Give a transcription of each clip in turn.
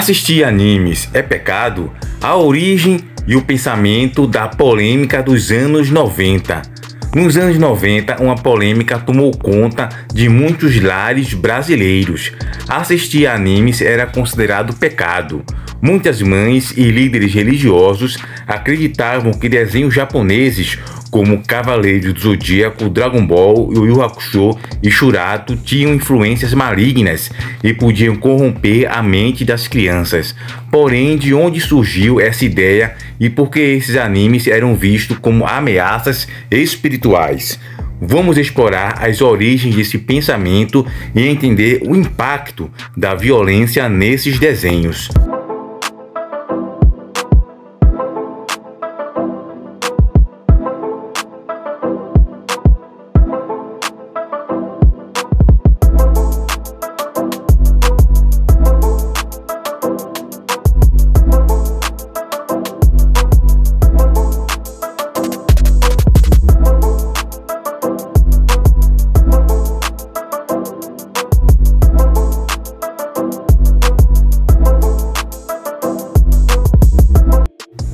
Assistir animes é pecado? A origem e o pensamento da polêmica dos anos 90. Nos anos 90, uma polêmica tomou conta de muitos lares brasileiros. Assistir a animes era considerado pecado. Muitas mães e líderes religiosos acreditavam que desenhos japoneses como Cavaleiros do Zodíaco, Dragon Ball, Yu Yu Hakusho e Churato tinham influências malignas e podiam corromper a mente das crianças. Porém, de onde surgiu essa ideia e por que esses animes eram vistos como ameaças espirituais? Vamos explorar as origens desse pensamento e entender o impacto da violência nesses desenhos.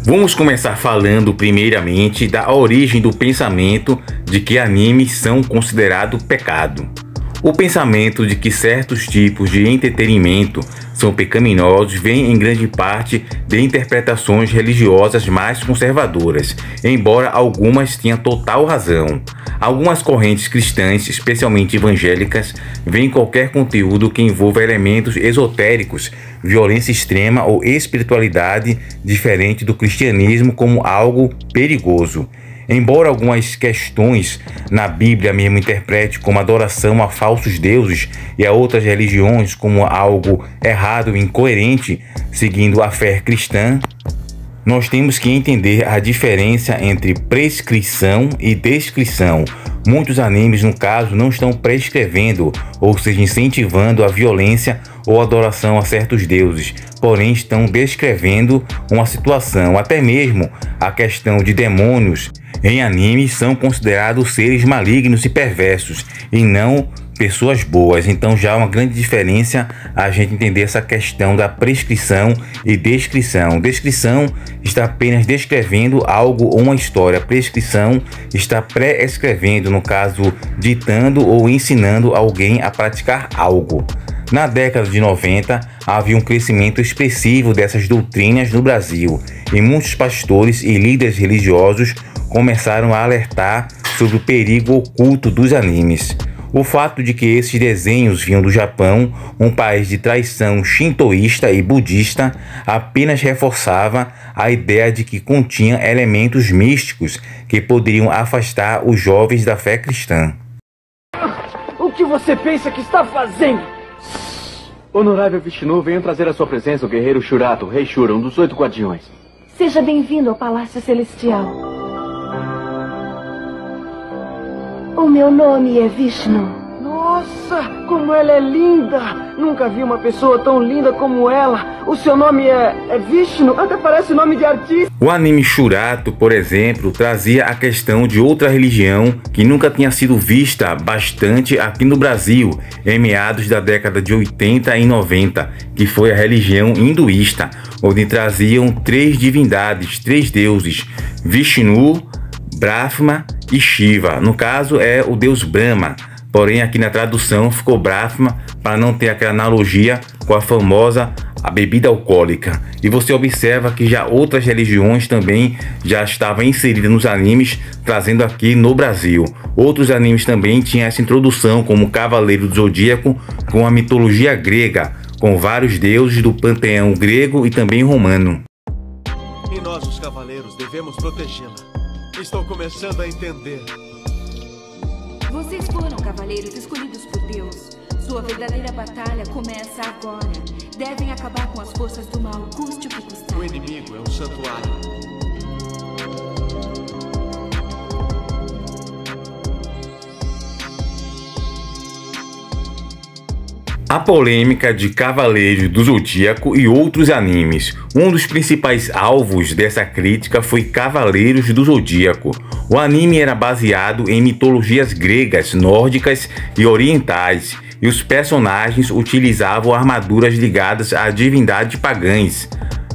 Vamos começar falando primeiramente da origem do pensamento de que animes são considerados pecado. O pensamento de que certos tipos de entretenimento são pecaminosos vem em grande parte de interpretações religiosas mais conservadoras, embora algumas tenham total razão. Algumas correntes cristãs, especialmente evangélicas, veem qualquer conteúdo que envolva elementos esotéricos, violência extrema ou espiritualidade diferente do cristianismo como algo perigoso. Embora algumas questões na Bíblia mesmo interprete como adoração a falsos deuses e a outras religiões como algo errado e incoerente, seguindo a fé cristã, nós temos que entender a diferença entre prescrição e descrição. Muitos animes, no caso, não estão prescrevendo, ou seja, incentivando a violência ou adoração a certos deuses, porém estão descrevendo uma situação. Até mesmo a questão de demônios em animes são considerados seres malignos e perversos, e não pessoas boas. Então já há uma grande diferença a gente entender essa questão da prescrição e descrição. Descrição está apenas descrevendo algo ou uma história. Prescrição está pré-escrevendo, no caso, ditando ou ensinando alguém a praticar algo. Na década de 90, havia um crescimento expressivo dessas doutrinas no Brasil, e muitos pastores e líderes religiosos começaram a alertar sobre o perigo oculto dos animes. O fato de que esses desenhos vinham do Japão, um país de tradição shintoísta e budista, apenas reforçava a ideia de que continha elementos místicos que poderiam afastar os jovens da fé cristã. O que você pensa que está fazendo? Honorável Vishnu, venho trazer à sua presença o guerreiro Churato, rei Shura, um dos 8 guardiões. Seja bem-vindo ao Palácio Celestial. O meu nome é Vishnu. Nossa, como ela é linda! Nunca vi uma pessoa tão linda como ela. O seu nome é Vishnu? Até parece nome de artista. O anime Churato, por exemplo, trazia a questão de outra religião que nunca tinha sido vista bastante aqui no Brasil, em meados da década de 80 e 90, que foi a religião hinduísta, onde traziam 3 divindades, 3 deuses: Vishnu, Brahma e Shiva. No caso é o deus Brahma, porém aqui na tradução ficou Brahma para não ter aquela analogia com a famosa bebida alcoólica. E você observa que já outras religiões também já estavam inseridas nos animes, trazendo aqui no Brasil. Outros animes também tinham essa introdução, como Cavaleiro do Zodíaco, com a mitologia grega, com vários deuses do panteão grego e também romano. E nós, os cavaleiros, devemos protegê-la. Estou começando a entender. Vocês foram cavaleiros escolhidos por Deus. Sua verdadeira batalha começa agora. Devem acabar com as forças do mal, custe o que custar. O inimigo é um santuário. A polêmica de Cavaleiros do Zodíaco e outros animes. Um dos principais alvos dessa crítica foi Cavaleiros do Zodíaco. O anime era baseado em mitologias gregas, nórdicas e orientais, e os personagens utilizavam armaduras ligadas a divindades pagãs.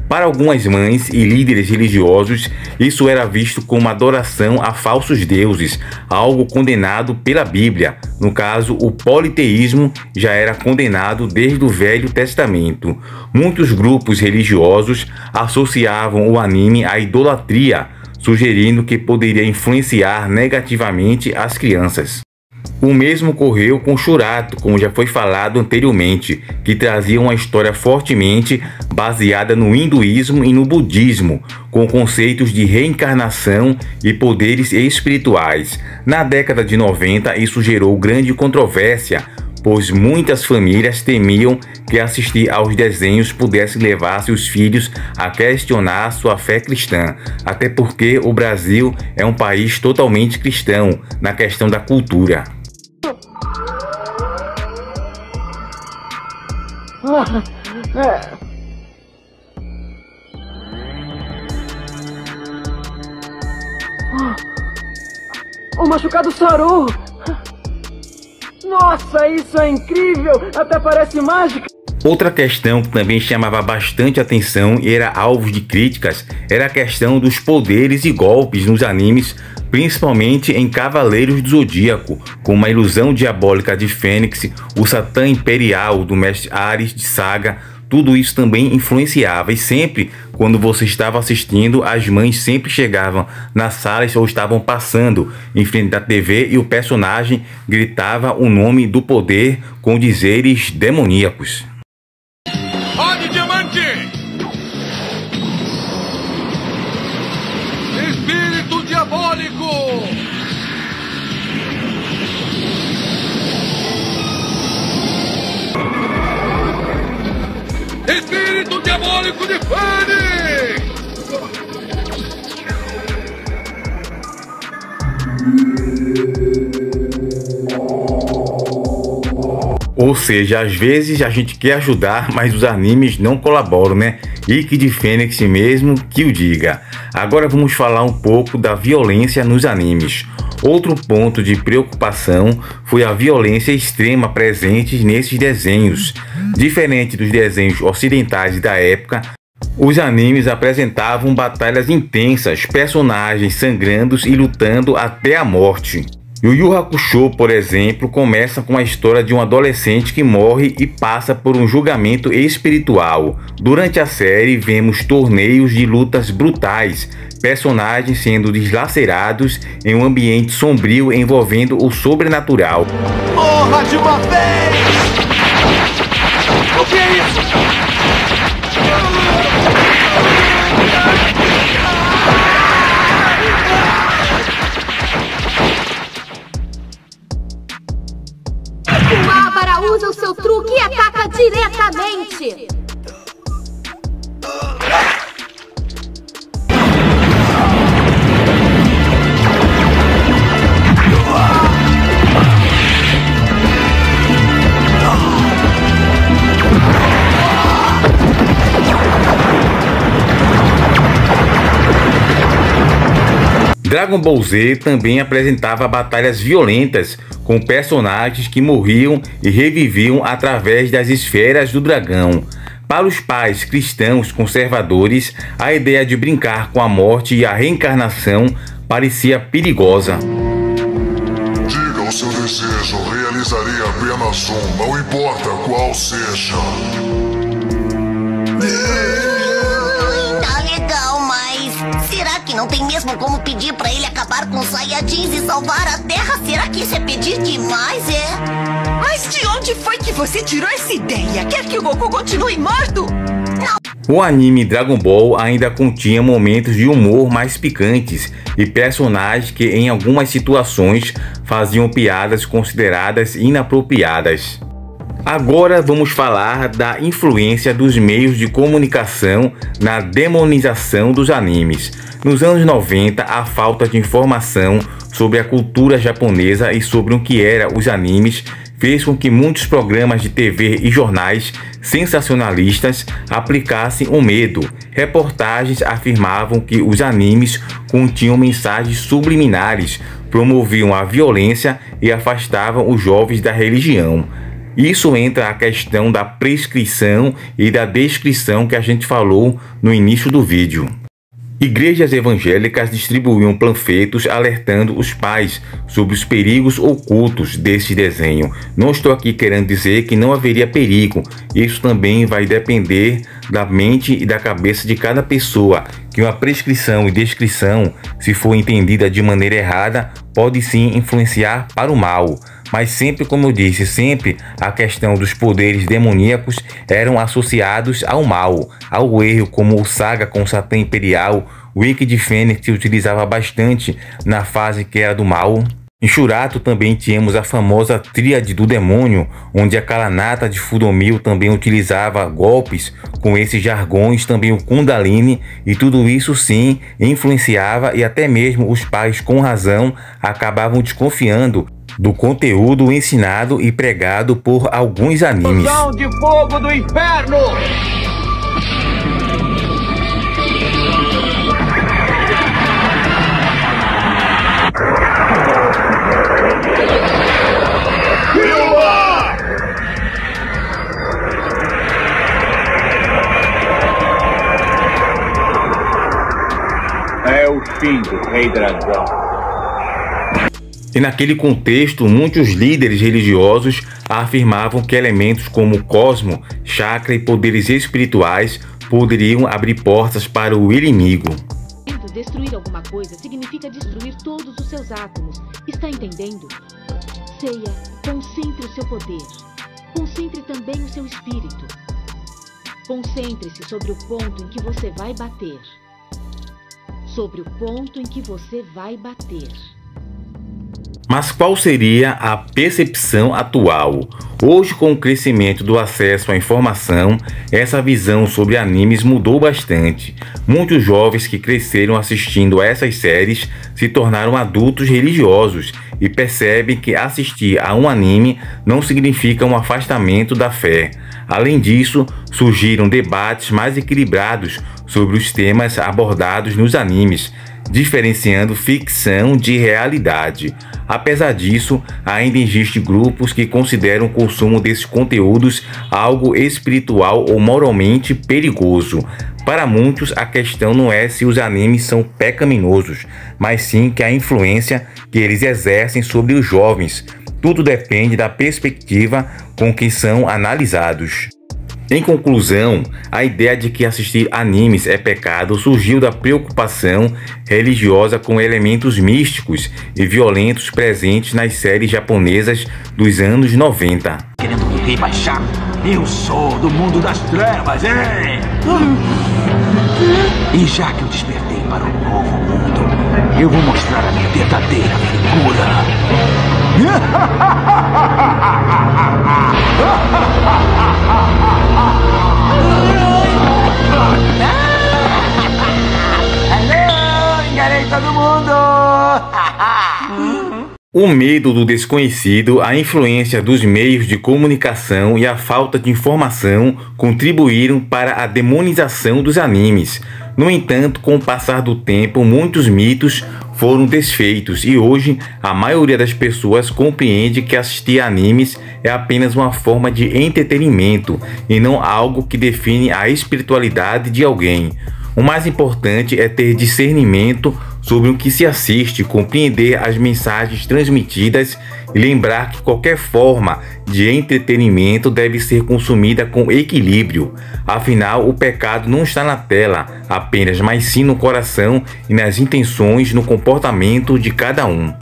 Para algumas mães e líderes religiosos, isso era visto como adoração a falsos deuses, algo condenado pela Bíblia. No caso, o politeísmo já era condenado desde o Velho Testamento. Muitos grupos religiosos associavam o anime à idolatria, sugerindo que poderia influenciar negativamente as crianças. O mesmo ocorreu com Shurato, como já foi falado anteriormente, que trazia uma história fortemente baseada no hinduísmo e no budismo, com conceitos de reencarnação e poderes espirituais. Na década de 90, isso gerou grande controvérsia, pois muitas famílias temiam que assistir aos desenhos pudesse levar seus filhos a questionar sua fé cristã, até porque o Brasil é um país totalmente cristão na questão da cultura. O machucado sarou! Nossa, isso é incrível! Até parece mágica! Outra questão que também chamava bastante atenção e era alvo de críticas era a questão dos poderes e golpes nos animes, principalmente em Cavaleiros do Zodíaco, como a ilusão diabólica de Fênix, o Satã Imperial do Mestre Ares de Saga. Tudo isso também influenciava, e sempre quando você estava assistindo, as mães sempre chegavam nas salas ou estavam passando em frente da TV e o personagem gritava o nome do poder com dizeres demoníacos. Olhe diamante! Espírito diabólico! Espírito diabólico de Fênix! Ou seja, às vezes a gente quer ajudar, mas os animes não colaboram, né? E que de Fênix mesmo que o diga. Agora vamos falar um pouco da violência nos animes. Outro ponto de preocupação foi a violência extrema presente nesses desenhos. Diferente dos desenhos ocidentais da época, os animes apresentavam batalhas intensas, personagens sangrando e lutando até a morte. Yu Yu Hakusho, por exemplo, começa com a história de um adolescente que morre e passa por um julgamento espiritual. Durante a série, vemos torneios de lutas brutais, personagens sendo deslacerados em um ambiente sombrio envolvendo o sobrenatural. Morra de uma vez! O que é isso? O Abara usa o seu truque e ataca diretamente! Dragon Ball Z também apresentava batalhas violentas, com personagens que morriam e reviviam através das esferas do dragão. Para os pais cristãos conservadores, a ideia de brincar com a morte e a reencarnação parecia perigosa. Diga o seu desejo, realizarei apenas um, não importa qual seja. Tá legal, mas será que não tem mesmo como pedir pra ele acabar com os Saiyajins e salvar a Terra? Será que isso é pedir demais, é? Mas de onde foi que você tirou essa ideia? Quer que o Goku continue morto? Não. O anime Dragon Ball ainda continha momentos de humor mais picantes e personagens que em algumas situações faziam piadas consideradas inapropriadas. Agora vamos falar da influência dos meios de comunicação na demonização dos animes. Nos anos 90, a falta de informação sobre a cultura japonesa e sobre o que eram os animes fez com que muitos programas de TV e jornais sensacionalistas aplicassem o medo. Reportagens afirmavam que os animes continham mensagens subliminares, promoviam a violência e afastavam os jovens da religião. Isso entra a questão da prescrição e da descrição que a gente falou no início do vídeo. Igrejas evangélicas distribuíam panfletos alertando os pais sobre os perigos ocultos desse desenho. Não estou aqui querendo dizer que não haveria perigo. Isso também vai depender da mente e da cabeça de cada pessoa, que uma prescrição e descrição, se for entendida de maneira errada, pode sim influenciar para o mal. Mas sempre, como eu disse, sempre a questão dos poderes demoníacos eram associados ao mal, ao erro, como o Saga com o Satã Imperial, o Ikki de Fênix se utilizava bastante na fase que era do mal. Em Shurato também tínhamos a famosa Tríade do Demônio, onde a Kalanata de Fudomil também utilizava golpes com esses jargões, também o Kundalini, e tudo isso sim influenciava, e até mesmo os pais com razão acabavam desconfiando do conteúdo ensinado e pregado por alguns animes. Explosão de fogo do inferno! É o fim do Rei Dragão. E naquele contexto, muitos líderes religiosos afirmavam que elementos como cosmo, chakra e poderes espirituais poderiam abrir portas para o inimigo. Destruir alguma coisa significa destruir todos os seus átomos. Está entendendo? Seiya, concentre o seu poder. Concentre também o seu espírito. Concentre-se sobre o ponto em que você vai bater. Sobre o ponto em que você vai bater. Mas qual seria a percepção atual? Hoje, com o crescimento do acesso à informação, essa visão sobre animes mudou bastante. Muitos jovens que cresceram assistindo a essas séries se tornaram adultos religiosos e percebem que assistir a um anime não significa um afastamento da fé. Além disso, surgiram debates mais equilibrados sobre os temas abordados nos animes, diferenciando ficção de realidade. Apesar disso, ainda existem grupos que consideram o consumo desses conteúdos algo espiritual ou moralmente perigoso. Para muitos, a questão não é se os animes são pecaminosos, mas sim que a influência que eles exercem sobre os jovens. Tudo depende da perspectiva com que são analisados. Em conclusão, a ideia de que assistir animes é pecado surgiu da preocupação religiosa com elementos místicos e violentos presentes nas séries japonesas dos anos 90. Querendo me rebaixar? Eu sou do mundo das trevas, hein? E já que eu despertei para um novo mundo, eu vou mostrar a minha verdadeira figura. Alô, enganei todo mundo! O medo do desconhecido, a influência dos meios de comunicação e a falta de informação contribuíram para a demonização dos animes. No entanto, com o passar do tempo, muitos mitos foram desfeitos e hoje a maioria das pessoas compreende que assistir animes é apenas uma forma de entretenimento e não algo que define a espiritualidade de alguém. O mais importante é ter discernimento sobre o que se assiste, compreender as mensagens transmitidas e lembrar que qualquer forma de entretenimento deve ser consumida com equilíbrio. Afinal, o pecado não está na tela apenas, mas sim no coração e nas intenções, no comportamento de cada um.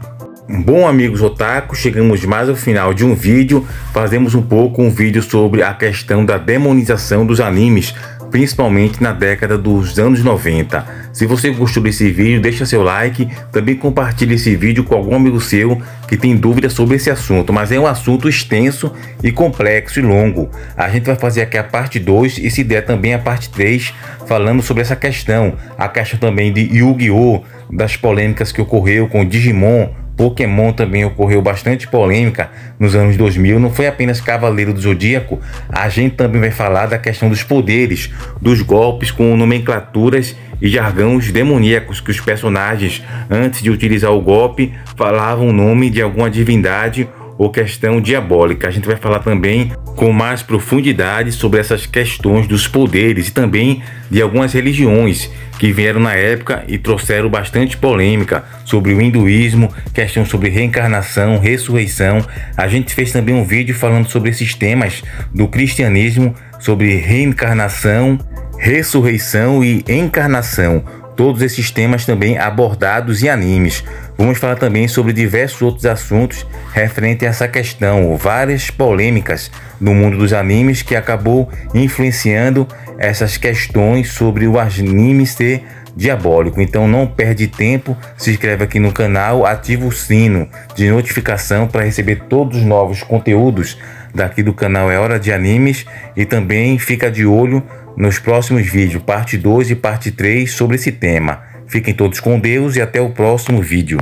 Bom, amigos otaku, chegamos mais ao final de um vídeo. Fazemos um vídeo sobre a questão da demonização dos animes, principalmente na década dos anos 90. Se você gostou desse vídeo, deixa seu like, também compartilhe esse vídeo com algum amigo seu que tem dúvidas sobre esse assunto, mas é um assunto extenso e complexo e longo. A gente vai fazer aqui a parte 2 e se der também a parte 3, falando sobre essa questão, a questão também de Yu-Gi-Oh!, das polêmicas que ocorreu com Digimon. Pokémon também ocorreu bastante polêmica nos anos 2000, não foi apenas Cavaleiro do Zodíaco, a gente também vai falar da questão dos poderes, dos golpes com nomenclaturas e jargões demoníacos que os personagens, antes de utilizar o golpe, falavam o nome de alguma divindade ou questão diabólica. A gente vai falar também com mais profundidade sobre essas questões dos poderes e também de algumas religiões que vieram na época e trouxeram bastante polêmica sobre o hinduísmo, questão sobre reencarnação, ressurreição. A gente fez também um vídeo falando sobre esses temas do cristianismo, sobre reencarnação, ressurreição e encarnação. Todos esses temas também abordados em animes. Vamos falar também sobre diversos outros assuntos referente a essa questão, várias polêmicas no mundo dos animes que acabou influenciando essas questões sobre o anime ser diabólico. Então não perde tempo, se inscreve aqui no canal, ativa o sino de notificação para receber todos os novos conteúdos daqui do canal É Hora de Animes, e também fica de olho nos próximos vídeos, parte 2 e parte 3 sobre esse tema. Fiquem todos com Deus e até o próximo vídeo.